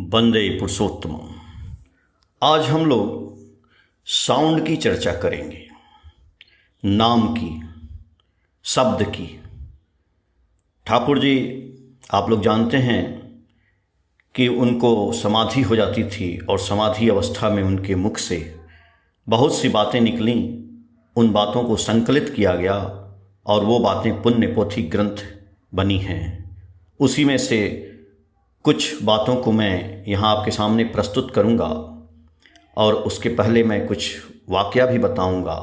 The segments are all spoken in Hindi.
वंदे पुरुषोत्तम। आज हम लोग साउंड की चर्चा करेंगे, नाम की, शब्द की। ठाकुर जी, आप लोग जानते हैं कि उनको समाधि हो जाती थी और समाधि अवस्था में उनके मुख से बहुत सी बातें निकलीं। उन बातों को संकलित किया गया और वो बातें पुण्य पोथी ग्रंथ बनी हैं। उसी में से कुछ बातों को मैं यहाँ आपके सामने प्रस्तुत करूँगा और उसके पहले मैं कुछ वाकया भी बताऊँगा।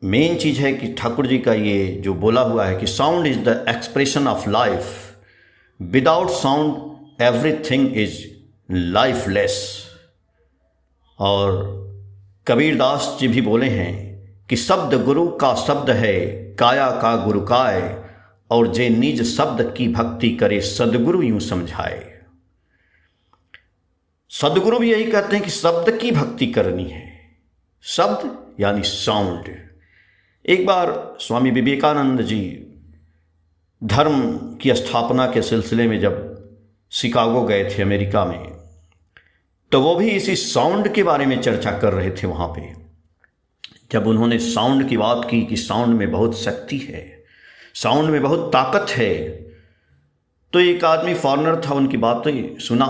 मेन चीज़ है कि ठाकुर जी का ये जो बोला हुआ है कि sound is the expression of life, without sound everything is lifeless. और कबीरदास जी भी बोले हैं कि शब्द गुरु का शब्द है, काया का गुरु काय, और जे निज शब्द की भक्ति करे सदगुरु यूं समझाए। सदगुरु भी यही कहते हैं कि शब्द की भक्ति करनी है। शब्द यानी साउंड। एक बार स्वामी विवेकानंद जी धर्म की स्थापना के सिलसिले में जब शिकागो गए थे अमेरिका में, तो वो भी इसी साउंड के बारे में चर्चा कर रहे थे वहाँ पे। जब उन्होंने साउंड की बात की कि साउंड में बहुत शक्ति है, साउंड में बहुत ताकत है, तो एक आदमी फॉरेनर था, उनकी बातें सुना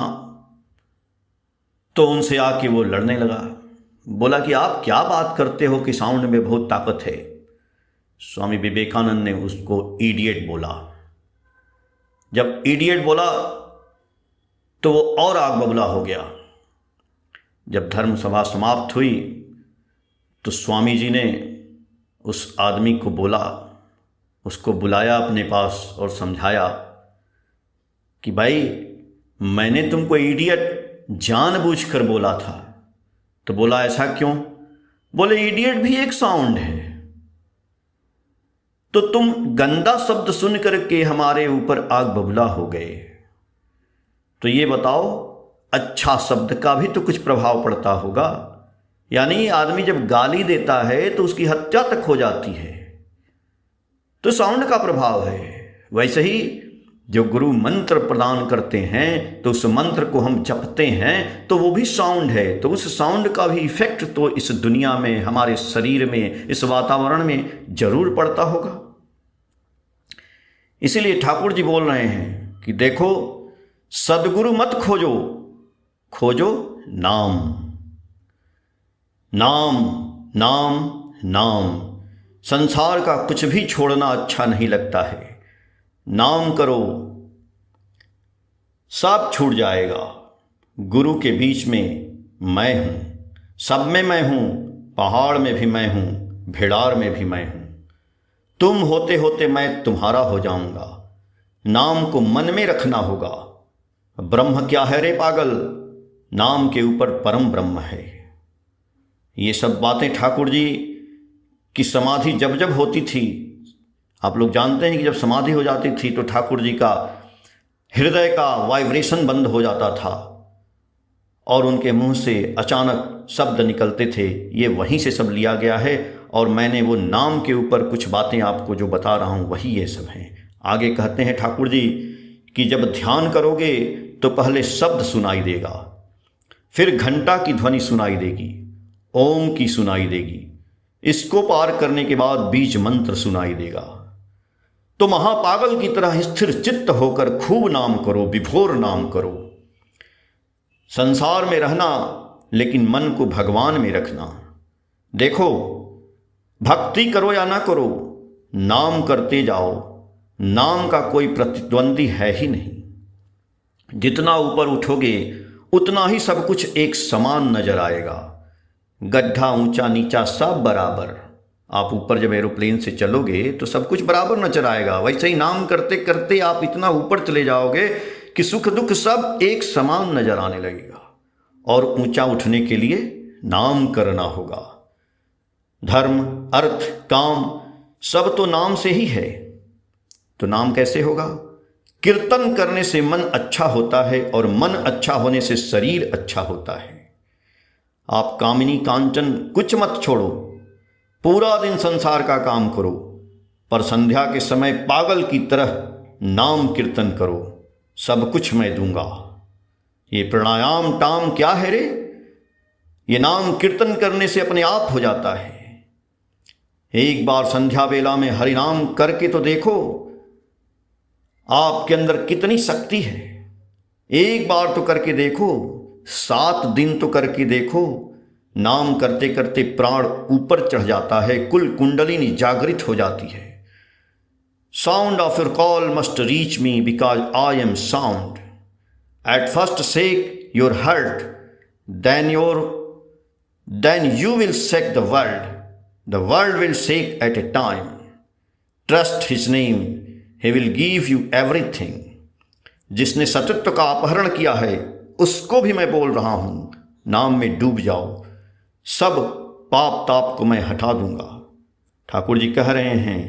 तो उनसे आके वो लड़ने लगा। बोला कि आप क्या बात करते हो कि साउंड में बहुत ताकत है। स्वामी विवेकानंद ने उसको इडियट बोला। जब इडियट बोला तो वो और आग बबूला हो गया। जब धर्म सभा समाप्त हुई तो स्वामी जी ने उस आदमी को बोला, उसको बुलाया अपने पास और समझाया कि भाई, मैंने तुमको इडियट जानबूझकर बोला था। तो बोला ऐसा क्यों? बोले इडियट भी एक साउंड है। तो तुम गंदा शब्द सुन करके हमारे ऊपर आग बबूला हो गए, तो ये बताओ अच्छा शब्द का भी तो कुछ प्रभाव पड़ता होगा। यानी आदमी जब गाली देता है तो उसकी हत्या तक हो जाती है, तो साउंड का प्रभाव है। वैसे ही जो गुरु मंत्र प्रदान करते हैं तो उस मंत्र को हम जपते हैं तो वो भी साउंड है। तो उस साउंड का भी इफेक्ट तो इस दुनिया में, हमारे शरीर में, इस वातावरण में जरूर पड़ता होगा। इसीलिए ठाकुर जी बोल रहे हैं कि देखो, सदगुरु मत खोजो, खोजो नाम। नाम नाम नाम। संसार का कुछ भी छोड़ना अच्छा नहीं लगता है। नाम करो, सब छूट जाएगा। गुरु के बीच में मैं हूँ, सब में मैं हूँ, पहाड़ में भी मैं हूँ, भेड़ार में भी मैं हूँ। तुम होते होते मैं तुम्हारा हो जाऊंगा। नाम को मन में रखना होगा। ब्रह्म क्या है रे पागल, नाम के ऊपर परम ब्रह्म है। ये सब बातें ठाकुर जी की समाधि जब जब होती थी, आप लोग जानते हैं कि जब समाधि हो जाती थी तो ठाकुर जी का हृदय का वाइब्रेशन बंद हो जाता था और उनके मुंह से अचानक शब्द निकलते थे। ये वहीं से सब लिया गया है और मैंने वो नाम के ऊपर कुछ बातें आपको जो बता रहा हूँ वही ये सब हैं। आगे कहते हैं ठाकुर जी कि जब ध्यान करोगे तो पहले शब्द सुनाई देगा, फिर घंटा की ध्वनि सुनाई देगी, ओम की सुनाई देगी, इसको पार करने के बाद बीज मंत्र सुनाई देगा। तो महापागल की तरह स्थिर चित्त होकर खूब नाम करो, विभोर नाम करो। संसार में रहना लेकिन मन को भगवान में रखना। देखो, भक्ति करो या ना करो, नाम करते जाओ। नाम का कोई प्रतिद्वंदी है ही नहीं। जितना ऊपर उठोगे उतना ही सब कुछ एक समान नजर आएगा। गड्ढा ऊंचा नीचा सब बराबर। आप ऊपर जब एरोप्लेन से चलोगे तो सब कुछ बराबर नजर आएगा। वैसे ही नाम करते करते आप इतना ऊपर चले जाओगे कि सुख दुख सब एक समान नजर आने लगेगा। और ऊंचा उठने के लिए नाम करना होगा। धर्म, अर्थ, काम सब तो नाम से ही है। तो नाम कैसे होगा? कीर्तन करने से मन अच्छा होता है और मन अच्छा होने से शरीर अच्छा होता है। आप कामिनी कांचन कुछ मत छोड़ो, पूरा दिन संसार का काम करो, पर संध्या के समय पागल की तरह नाम कीर्तन करो, सब कुछ मैं दूंगा। ये प्राणायाम टाम क्या है रे? ये नाम कीर्तन करने से अपने आप हो जाता है। एक बार संध्या वेला में हरिनाम करके तो देखो आपके अंदर कितनी शक्ति है। एक बार तो करके देखो, 7 दिन तो करके देखो। नाम करते करते प्राण ऊपर चढ़ जाता है, कुल कुंडलिनी जागृत हो जाती है। Sound of your call must reach me because I am sound. At first shake your heart, then you will shake the world. The world will shake at a time. Trust his name, he will give you everything. जिसने सतत्व का अपहरण किया है उसको भी मैं बोल रहा हूं, नाम में डूब जाओ, सब पाप ताप को मैं हटा दूंगा। ठाकुर जी कह रहे हैं,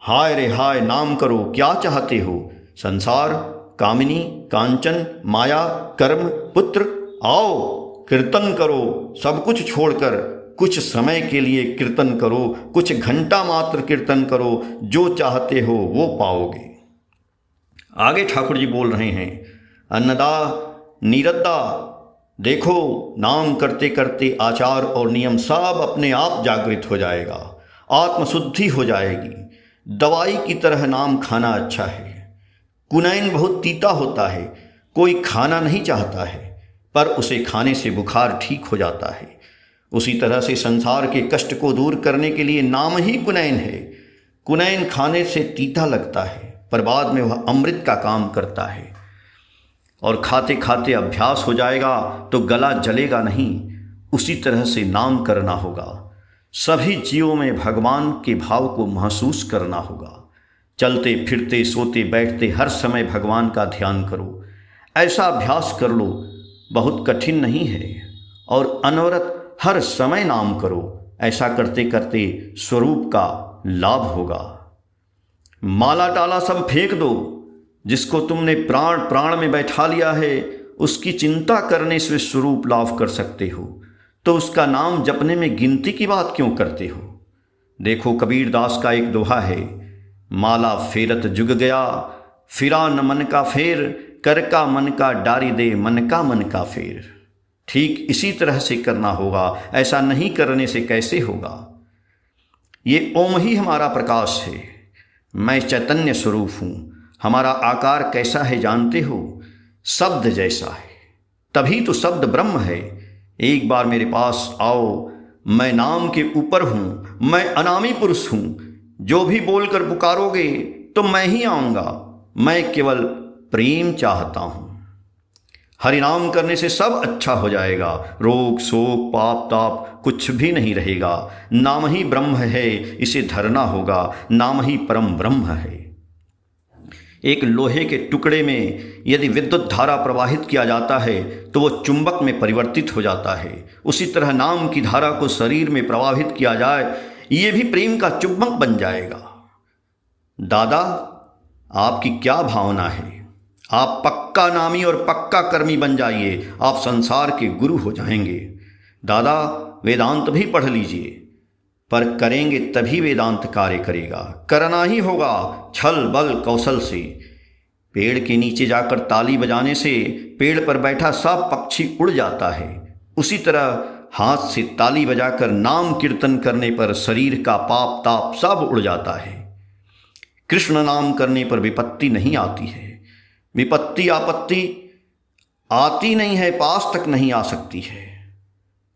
हाय रे हाय नाम करो, क्या चाहते हो? संसार, कामिनी, कांचन, माया, कर्म, पुत्र, आओ कीर्तन करो। सब कुछ छोड़कर कुछ समय के लिए कीर्तन करो, कुछ घंटा मात्र कीर्तन करो, जो चाहते हो वो पाओगे। आगे ठाकुर जी बोल रहे हैं, अन्नदा निरद्दा, देखो नाम करते करते आचार और नियम सब अपने आप जागृत हो जाएगा, आत्मशुद्धि हो जाएगी। दवाई की तरह नाम खाना अच्छा है। कुनैन बहुत तीता होता है, कोई खाना नहीं चाहता है, पर उसे खाने से बुखार ठीक हो जाता है। उसी तरह से संसार के कष्ट को दूर करने के लिए नाम ही कुनैन है। कुनैन खाने से तीता लगता है, पर बाद में वह अमृत का काम करता है। और खाते खाते अभ्यास हो जाएगा तो गला जलेगा नहीं। उसी तरह से नाम करना होगा। सभी जीवों में भगवान के भाव को महसूस करना होगा। चलते फिरते सोते बैठते हर समय भगवान का ध्यान करो। ऐसा अभ्यास कर लो, बहुत कठिन नहीं है। और अनवरत हर समय नाम करो। ऐसा करते करते स्वरूप का लाभ होगा। माला टाला सब फेंक दो। जिसको तुमने प्राण प्राण में बैठा लिया है उसकी चिंता करने से स्वरूप लाभ कर सकते हो, तो उसका नाम जपने में गिनती की बात क्यों करते हो? देखो कबीरदास का एक दोहा है, माला फेरत जुग गया, फिरा न मन का फेर, कर का मन का डारी दे, मन का फेर। ठीक इसी तरह से करना होगा, ऐसा नहीं करने से कैसे होगा? ये ओम ही हमारा प्रकाश है। मैं चैतन्य स्वरूप हूँ। हमारा आकार कैसा है जानते हो? शब्द जैसा है, तभी तो शब्द ब्रह्म है। एक बार मेरे पास आओ, मैं नाम के ऊपर हूँ, मैं अनामी पुरुष हूँ। जो भी बोलकर पुकारोगे तो मैं ही आऊँगा। मैं केवल प्रेम चाहता हूँ। हरिनाम करने से सब अच्छा हो जाएगा। रोग शोक पाप ताप कुछ भी नहीं रहेगा। नाम ही ब्रह्म है, इसे धरना होगा। नाम ही परम ब्रह्म है। एक लोहे के टुकड़े में यदि विद्युत धारा प्रवाहित किया जाता है तो वो चुंबक में परिवर्तित हो जाता है। उसी तरह नाम की धारा को शरीर में प्रवाहित किया जाए, ये भी प्रेम का चुंबक बन जाएगा। दादा, आपकी क्या भावना है? आप पक्का नामी और पक्का कर्मी बन जाइए, आप संसार के गुरु हो जाएंगे। दादा, वेदांत भी पढ़ लीजिए, पर करेंगे तभी वेदांत कार्य करेगा। करना ही होगा छल बल कौशल से। पेड़ के नीचे जाकर ताली बजाने से पेड़ पर बैठा सब पक्षी उड़ जाता है। उसी तरह हाथ से ताली बजाकर नाम कीर्तन करने पर शरीर का पाप ताप सब उड़ जाता है। कृष्ण नाम करने पर विपत्ति नहीं आती है। विपत्ति आपत्ति आती नहीं है, पास तक नहीं आ सकती है।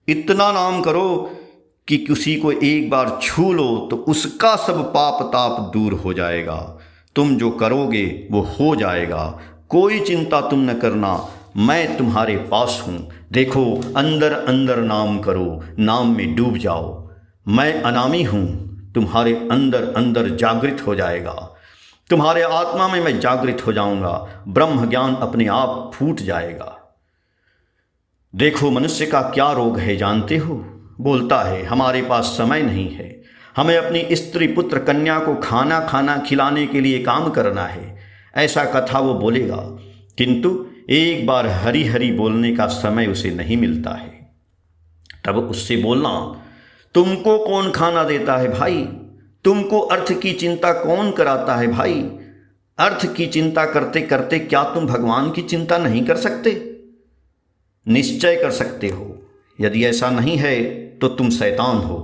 इतना नाम करो कि किसी को एक बार छू लो तो उसका सब पाप ताप दूर हो जाएगा। तुम जो करोगे वो हो जाएगा। कोई चिंता तुम न करना, मैं तुम्हारे पास हूँ। देखो अंदर अंदर नाम करो, नाम में डूब जाओ। मैं अनामी हूँ, तुम्हारे अंदर अंदर जागृत हो जाएगा। तुम्हारे आत्मा में मैं जागृत हो जाऊंगा। ब्रह्म ज्ञान अपने आप फूट जाएगा। देखो मनुष्य का क्या रोग है जानते हो? बोलता है हमारे पास समय नहीं है, हमें अपनी स्त्री पुत्र कन्या को खाना खाना खिलाने के लिए काम करना है। ऐसा कथा वो बोलेगा, किंतु एक बार हरी हरी बोलने का समय उसे नहीं मिलता है। तब उससे बोलना, तुमको कौन खाना देता है भाई? तुमको अर्थ की चिंता कौन कराता है भाई? अर्थ की चिंता करते करते क्या तुम भगवान की चिंता नहीं कर सकते? निश्चय कर सकते हो। यदि ऐसा नहीं है तो तुम शैतान हो।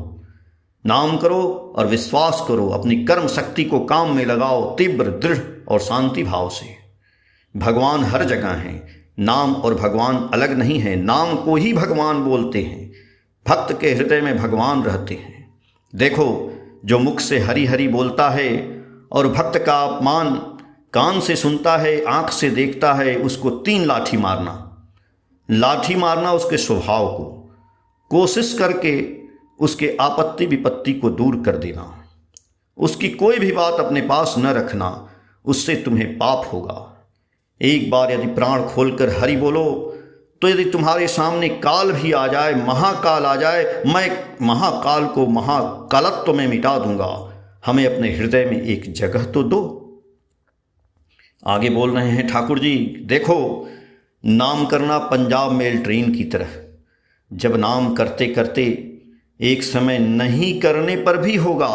नाम करो और विश्वास करो, अपनी कर्म शक्ति को काम में लगाओ तीव्र, दृढ़ और शांति भाव से। भगवान हर जगह हैं। नाम और भगवान अलग नहीं है। नाम को ही भगवान बोलते हैं। भक्त के हृदय में भगवान रहते हैं। देखो, जो मुख से हरि हरि बोलता है और भक्त का अपमान कान से सुनता है, आंख से देखता है, उसको 3 लाठी मारना। लाठी मारना उसके स्वभाव को, कोशिश करके उसके आपत्ति विपत्ति को दूर कर देना। उसकी कोई भी बात अपने पास न रखना, उससे तुम्हें पाप होगा। एक बार यदि प्राण खोलकर हरि बोलो तो यदि तुम्हारे सामने काल भी आ जाए, महाकाल आ जाए, मैं महाकाल को महाकालत्व में मिटा दूंगा। हमें अपने हृदय में एक जगह तो दो। आगे बोल रहे हैं ठाकुर जी, देखो, नाम करना पंजाब मेल ट्रेन की तरह। जब नाम करते करते एक समय नहीं करने पर भी होगा,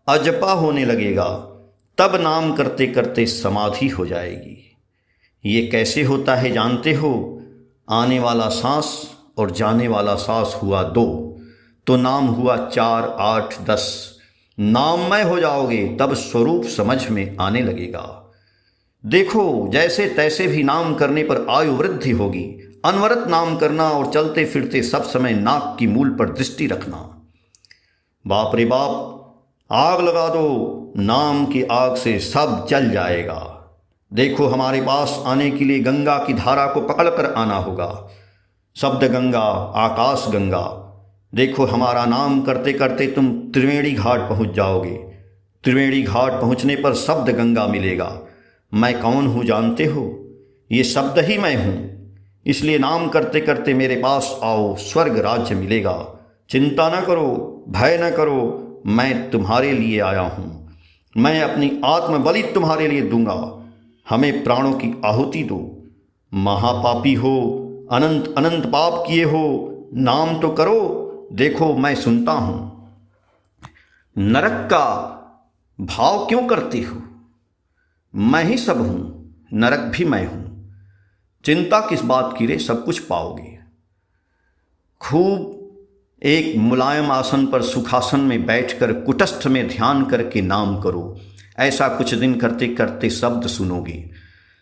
अजपा होने लगेगा, तब नाम करते करते समाधि हो जाएगी। ये कैसे होता है जानते हो? आने वाला सांस और जाने वाला सांस हुआ 2, तो नाम हुआ 4, 8, 10। नाममय हो जाओगे तब स्वरूप समझ में आने लगेगा। देखो, जैसे तैसे भी नाम करने पर आयु वृद्धि होगी। अनवरत नाम करना और चलते फिरते सब समय नाक की मूल पर दृष्टि रखना। बाप रे बाप, आग लगा दो, नाम की आग से सब जल जाएगा। देखो, हमारे पास आने के लिए गंगा की धारा को पकड़कर आना होगा। शब्द गंगा, आकाश गंगा। देखो, हमारा नाम करते करते तुम त्रिवेणी घाट पहुंच जाओगे। त्रिवेणी घाट पहुंचने पर शब्द गंगा मिलेगा। मैं कौन हूँ जानते हो? ये शब्द ही मैं हूँ। इसलिए नाम करते करते मेरे पास आओ, स्वर्ग राज्य मिलेगा। चिंता न करो, भय न करो, मैं तुम्हारे लिए आया हूँ। मैं अपनी आत्मबलि तुम्हारे लिए दूंगा। हमें प्राणों की आहुति दो। महापापी हो, अनंत अनंत पाप किए हो, नाम तो करो। देखो, मैं सुनता हूँ। नरक का भाव क्यों करती हो? मैं ही सब हूँ, नरक भी मैं हूँ। चिंता किस बात की रे, सब कुछ पाओगे। खूब एक मुलायम आसन पर सुखासन में बैठकर कुटस्थ में ध्यान करके नाम करो। ऐसा कुछ दिन करते करते शब्द सुनोगे।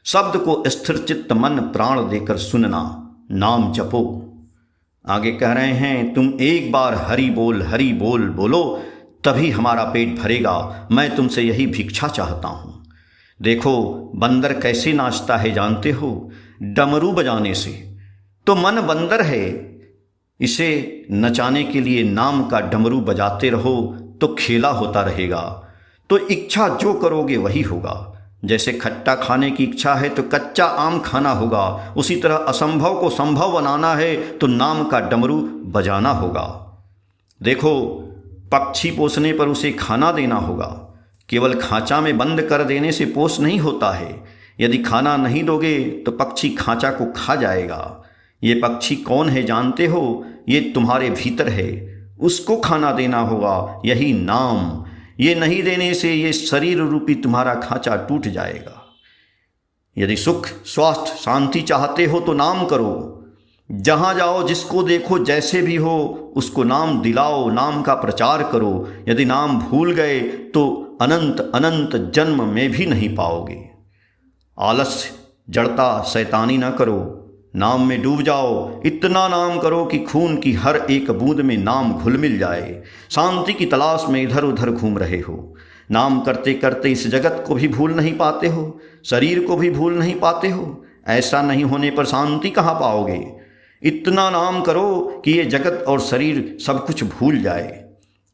शब्द को स्थिर चित्त मन प्राण देकर सुनना, नाम जपो। आगे कह रहे हैं, तुम एक बार हरि बोल बोलो, तभी हमारा पेट भरेगा। मैं तुमसे यही भिक्षा चाहता हूँ। देखो, बंदर कैसे नाचता है जानते हो? डमरू बजाने से। तो मन बंदर है, इसे नचाने के लिए नाम का डमरू बजाते रहो तो खेला होता रहेगा। तो इच्छा जो करोगे वही होगा। जैसे खट्टा खाने की इच्छा है तो कच्चा आम खाना होगा, उसी तरह असंभव को संभव बनाना है तो नाम का डमरू बजाना होगा। देखो, पक्षी पोसने पर उसे खाना देना होगा। केवल खांचा में बंद कर देने से पोष नहीं होता है। यदि खाना नहीं दोगे तो पक्षी खांचा को खा जाएगा। ये पक्षी कौन है जानते हो? ये तुम्हारे भीतर है, उसको खाना देना होगा, यही नाम। ये नहीं देने से ये शरीर रूपी तुम्हारा खांचा टूट जाएगा। यदि सुख, स्वास्थ्य, शांति चाहते हो तो नाम करो। जहाँ जाओ, जिसको देखो, जैसे भी हो, उसको नाम दिलाओ, नाम का प्रचार करो। यदि नाम भूल गए तो अनंत अनंत जन्म में भी नहीं पाओगे। आलस्य, जड़ता, शैतानी न करो, नाम में डूब जाओ। इतना नाम करो कि खून की हर एक बूंद में नाम घुल मिल जाए। शांति की तलाश में इधर उधर घूम रहे हो। नाम करते करते इस जगत को भी भूल नहीं पाते हो, शरीर को भी भूल नहीं पाते हो। ऐसा नहीं होने पर शांति कहाँ पाओगे? इतना नाम करो कि ये जगत और शरीर सब कुछ भूल जाए।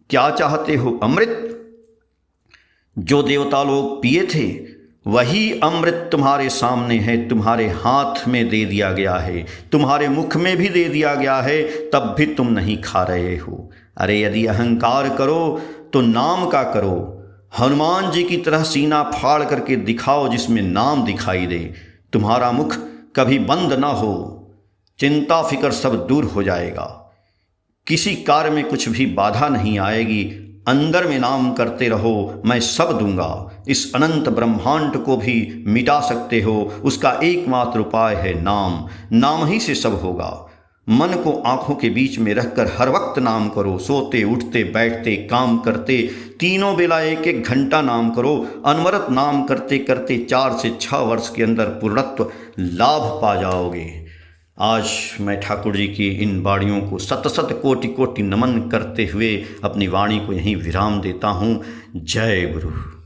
क्या चाहते हो? अमृत। जो देवता लोग पिए थे वही अमृत तुम्हारे सामने है, तुम्हारे हाथ में दे दिया गया है, तुम्हारे मुख में भी दे दिया गया है, तब भी तुम नहीं खा रहे हो। अरे यदि अहंकार करो तो नाम का करो। हनुमान जी की तरह सीना फाड़ करके दिखाओ जिसमें नाम दिखाई दे। तुम्हारा मुख कभी बंद ना हो। चिंता फिक्र सब दूर हो जाएगा। किसी कार्य में कुछ भी बाधा नहीं आएगी। अंदर में नाम करते रहो, मैं सब दूंगा। इस अनंत ब्रह्मांड को भी मिटा सकते हो, उसका एकमात्र उपाय है नाम। नाम ही से सब होगा। मन को आंखों के बीच में रखकर हर वक्त नाम करो। सोते उठते बैठते काम करते तीनों बेला 1-1 घंटा नाम करो। अनवरत नाम करते करते 4 से 6 वर्ष के अंदर पूर्णत्व लाभ पा जाओगे। आज मैं ठाकुर जी की इन वाणियों को शत शत कोटि कोटि नमन करते हुए अपनी वाणी को यहीं विराम देता हूँ। जय गुरु।